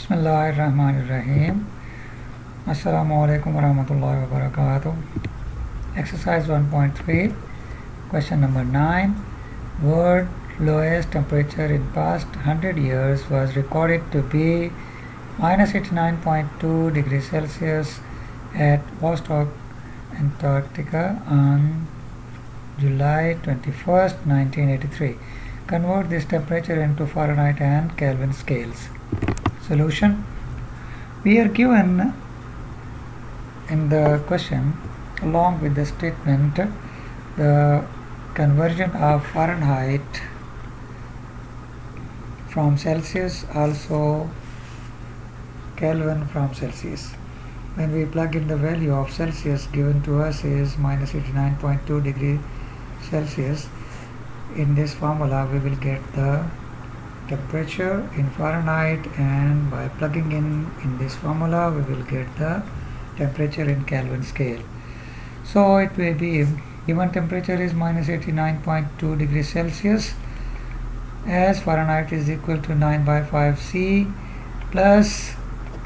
Bismillahirrahmanirrahim. Assalamu alaikum warahmatullahi wabarakatuh. Exercise 1.3, question number 9. World lowest temperature in past 100 years was recorded to be minus 89.2 degrees Celsius at Vostok, Antarctica on July 21st, 1983. Convert this temperature into Fahrenheit and Kelvin scales. Solution. We are given in the question, along with the statement, the conversion of Fahrenheit from Celsius, also Kelvin from Celsius. When we plug in the value of Celsius given to us is minus 89.2 degrees Celsius, in this formula we will get the temperature in Fahrenheit, and by plugging in this formula we will get the temperature in Kelvin scale. So it will be, given temperature is minus 89.2 degrees Celsius, as Fahrenheit is equal to 9 by 5 C plus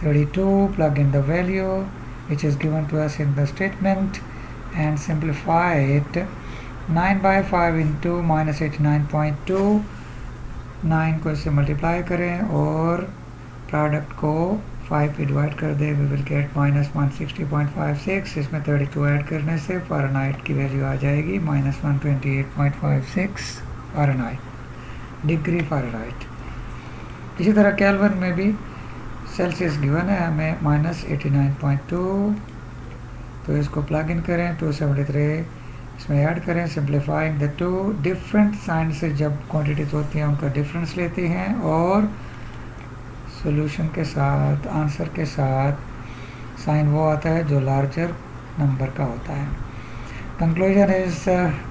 32, plug in the value which is given to us in the statement and simplify it. 9 by 5 into minus 89.2, 9 को इससे multiply करें और product को 5 पे divide कर दें, we will get minus 160.56. इसमें 32 add करने से फ़ारेनहाइट की वैल्यू आ जाएगी माइनस 128.56 फ़ारेनहाइट, डिग्री फ़ारेनहाइट. इसी तरह केल्विन में भी सेल्सियस गिवन है हमें माइनस 89.2, तो इसको प्लग इन करें, 273 इसमें ऐड करें, simplifying the two. Different sign से जब क्वांटिटीज होती हैं उनका डिफरेंस लेते हैं और सॉल्यूशन के साथ, आंसर के साथ साइन वो आता है जो लार्जर नंबर का होता है. Conclusion is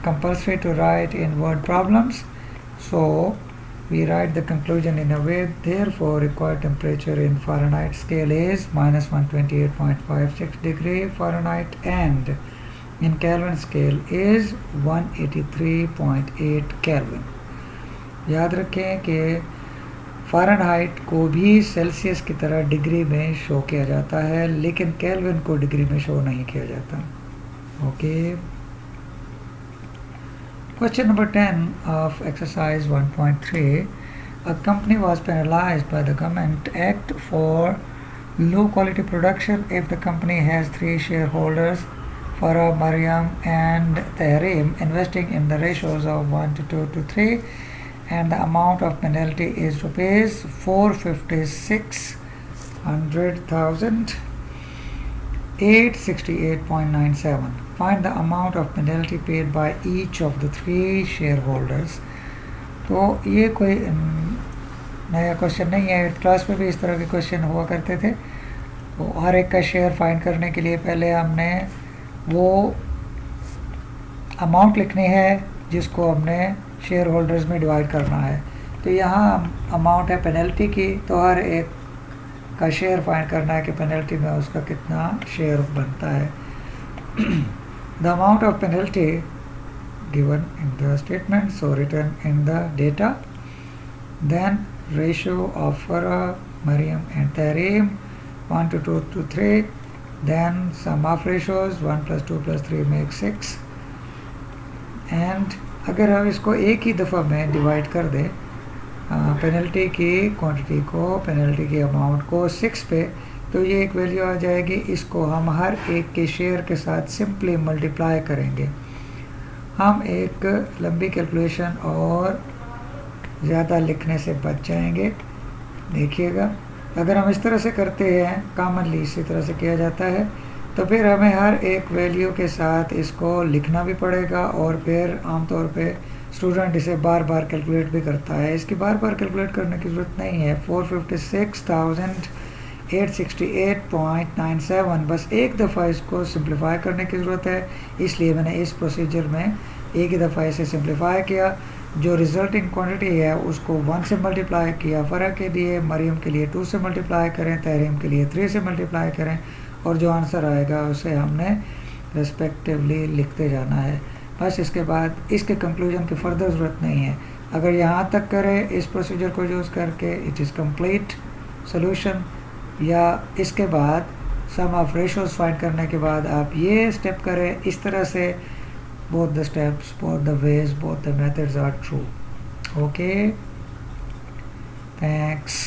compulsory to write in word problems, so we write the conclusion in a way. Therefore, required temperature in Fahrenheit scale is minus 128.56 degree Fahrenheit, and in Kelvin scale is 183.8 Kelvin. याद रखें कि Fahrenheit को भी Celsius की तरह degree में show किया जाता है, लेकिन केल्विन को डिग्री में शो नहीं किया जाता. Okay. Question number 10 of exercise 1.3. A company was penalized by the Government Act for low quality production if the company has 3 shareholders, Farah, Mariam and Tahrim, investing in the ratios of 1 to 2 to 3, and the amount of penalty is rupees 456,100,000 868.97. Find the amount of penalty paid by each of the 3 shareholders. तो ये कोई नया question नहीं है, 8th class में भी इस तरह के क्वेश्चन हुआ करते थे. तो हर एक का शेयर फाइंड करने के लिए पहले हमने वो अमाउंट लिखनी है जिसको हमने शेयर होल्डर्स में डिवाइड करना है. तो यहाँ अमाउंट है पेनल्टी की, तो हर एक का शेयर फाइंड करना है कि पेनल्टी में उसका कितना शेयर बनता है. The amount of penalty given in the statement, so return in the data. Then ratio of Farah, Mariam and Tehreem 1 to 2 to 3. Then sum of ratios 1 plus 2 plus 3 makes 6. And अगर हम इसको एक ही दफ़ा में डिवाइड कर दें पेनल्टी की क्वांटिटी को, पेनल्टी के अमाउंट को 6 पे, तो ये एक वैल्यू आ जाएगी. इसको हम हर एक के शेयर के साथ सिंपली मल्टीप्लाई करेंगे. हम एक लंबी कैलकुलेशन और ज़्यादा लिखने से बच जाएंगे. देखिएगा, अगर हम इस तरह से करते हैं, कॉमनली इसी तरह से किया जाता है, तो फिर हमें हर एक वैल्यू के साथ इसको लिखना भी पड़ेगा और फिर आमतौर पे स्टूडेंट इसे बार बार कैलकुलेट भी करता है. इसकी बार बार कैलकुलेट करने की ज़रूरत नहीं है. 456,868.97, बस एक दफ़ा इसको सिंप्लीफाई करने की ज़रूरत है. इसलिए मैंने इस प्रोसीजर में एक ही दफ़ा इसे सिंप्लीफाई किया. जो रिजल्टिंग क्वांटिटी है उसको 1 से मल्टीप्लाई किया फ़रा के लिए, मरियम के लिए 2 से मल्टीप्लाई करें, तहरीम के लिए 3 से मल्टीप्लाई करें, और जो आंसर आएगा उसे हमने रेस्पेक्टिवली लिखते जाना है. बस इसके बाद इसके कंक्लूजन की फ़र्दर ज़रूरत नहीं है. अगर यहाँ तक करें इस प्रोसीजर को यूज़ करके, इट इज़ कंप्लीट सोल्यूशन. या इसके बाद सम ऑफ रेशोज फाइंड करने के बाद आप ये स्टेप करें। इस तरह से both the steps, both the ways, both the methods are true. Okay, thanks.